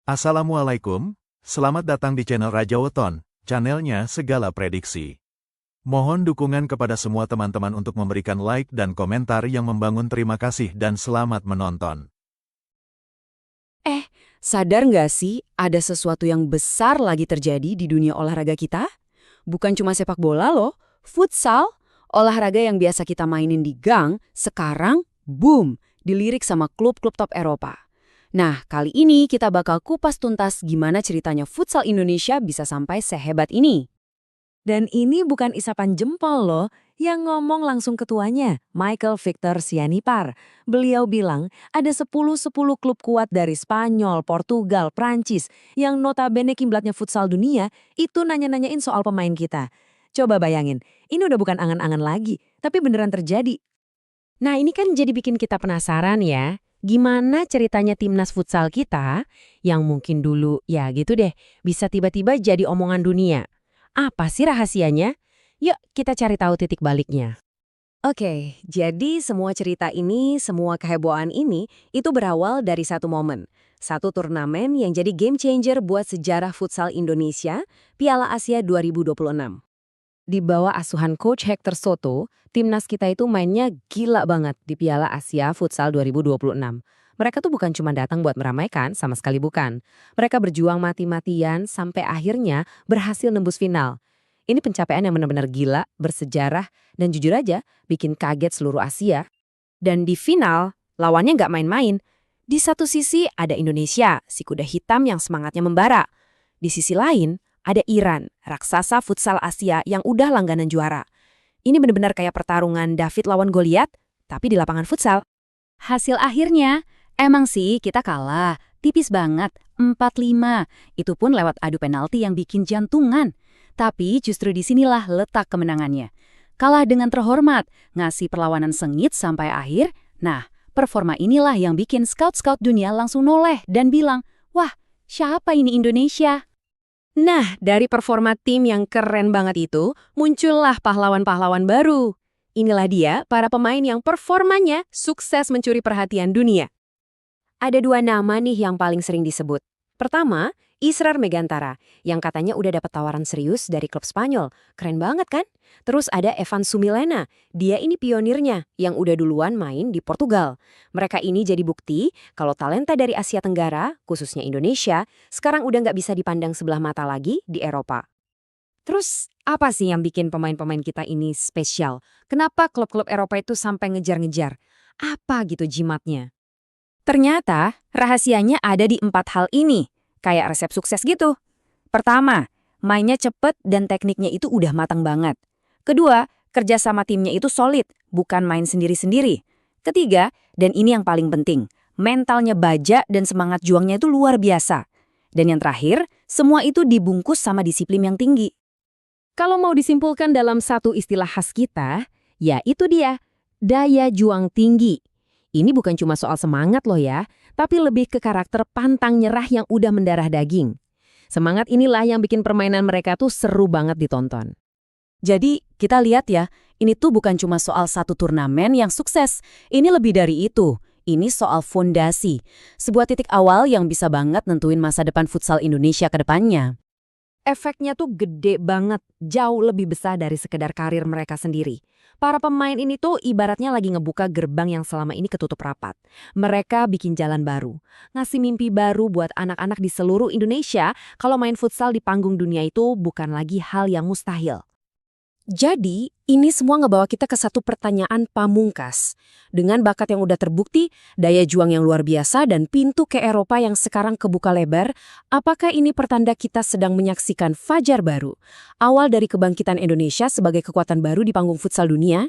Assalamualaikum, selamat datang di channel Raja Weton, channelnya segala prediksi. Mohon dukungan kepada semua teman-teman untuk memberikan like dan komentar yang membangun. Terima kasih dan selamat menonton. Sadar nggak sih ada sesuatu yang besar lagi terjadi di dunia olahraga kita? Bukan cuma sepak bola loh, futsal, olahraga yang biasa kita mainin di gang, sekarang boom, dilirik sama klub-klub top Eropa. Nah, kali ini kita bakal kupas tuntas gimana ceritanya futsal Indonesia bisa sampai sehebat ini. Dan ini bukan isapan jempol loh, yang ngomong langsung ketuanya, Michael Victor Sianipar. Beliau bilang ada 10-10 klub kuat dari Spanyol, Portugal, Prancis, yang notabene kiblatnya futsal dunia, itu nanya-nanyain soal pemain kita. Coba bayangin, ini udah bukan angan-angan lagi, tapi beneran terjadi. Nah, ini kan jadi bikin kita penasaran ya, gimana ceritanya timnas futsal kita, yang mungkin dulu, ya gitu deh, bisa tiba-tiba jadi omongan dunia. Apa sih rahasianya? Yuk kita cari tahu titik baliknya. Oke, jadi semua cerita ini, semua kehebohan ini, itu berawal dari satu momen. Satu turnamen yang jadi game changer buat sejarah futsal Indonesia, Piala Asia 2026. Di bawah asuhan Coach Hector Soto, timnas kita itu mainnya gila banget di Piala Asia Futsal 2026. Mereka tuh bukan cuma datang buat meramaikan, sama sekali bukan. Mereka berjuang mati-matian sampai akhirnya berhasil nembus final. Ini pencapaian yang benar-benar gila, bersejarah, dan jujur aja bikin kaget seluruh Asia. Dan di final, lawannya nggak main-main. Di satu sisi ada Indonesia, si kuda hitam yang semangatnya membara. Di sisi lain, ada Iran, raksasa futsal Asia yang udah langganan juara. Ini benar-benar kayak pertarungan David lawan Goliat, tapi di lapangan futsal. Hasil akhirnya, emang sih kita kalah, tipis banget, 4-5. Itu pun lewat adu penalti yang bikin jantungan. Tapi justru disinilah letak kemenangannya. Kalah dengan terhormat, ngasih perlawanan sengit sampai akhir. Nah, performa inilah yang bikin scout-scout dunia langsung noleh dan bilang, wah, siapa ini Indonesia? Nah, dari performa tim yang keren banget itu, muncullah pahlawan-pahlawan baru. Inilah dia, para pemain yang performanya sukses mencuri perhatian dunia. Ada dua nama nih yang paling sering disebut. Pertama, Israr Megantara, yang katanya udah dapat tawaran serius dari klub Spanyol. Keren banget kan? Terus ada Evan Sumilena, dia ini pionirnya yang udah duluan main di Portugal. Mereka ini jadi bukti kalau talenta dari Asia Tenggara, khususnya Indonesia, sekarang udah nggak bisa dipandang sebelah mata lagi di Eropa. Terus, apa sih yang bikin pemain-pemain kita ini spesial? Kenapa klub-klub Eropa itu sampai ngejar-ngejar? Apa gitu jimatnya? Ternyata, rahasianya ada di 4 hal ini. Kayak resep sukses gitu. Pertama, mainnya cepet dan tekniknya itu udah matang banget. Kedua, kerjasama timnya itu solid, bukan main sendiri-sendiri. Ketiga, dan ini yang paling penting, mentalnya baja dan semangat juangnya itu luar biasa. Dan yang terakhir, semua itu dibungkus sama disiplin yang tinggi. Kalau mau disimpulkan dalam satu istilah khas kita, ya itu dia, daya juang tinggi. Ini bukan cuma soal semangat loh ya, tapi lebih ke karakter pantang nyerah yang udah mendarah daging. Semangat inilah yang bikin permainan mereka tuh seru banget ditonton. Jadi, kita lihat ya, ini tuh bukan cuma soal satu turnamen yang sukses. Ini lebih dari itu. Ini soal fondasi. Sebuah titik awal yang bisa banget nentuin masa depan futsal Indonesia ke depannya. Efeknya tuh gede banget, jauh lebih besar dari sekedar karir mereka sendiri. Para pemain ini tuh ibaratnya lagi ngebuka gerbang yang selama ini ketutup rapat. Mereka bikin jalan baru, ngasih mimpi baru buat anak-anak di seluruh Indonesia kalau main futsal di panggung dunia itu bukan lagi hal yang mustahil. Jadi, ini semua ngebawa kita ke satu pertanyaan pamungkas. Dengan bakat yang udah terbukti, daya juang yang luar biasa, dan pintu ke Eropa yang sekarang kebuka lebar, apakah ini pertanda kita sedang menyaksikan fajar baru? Awal dari kebangkitan Indonesia sebagai kekuatan baru di panggung futsal dunia?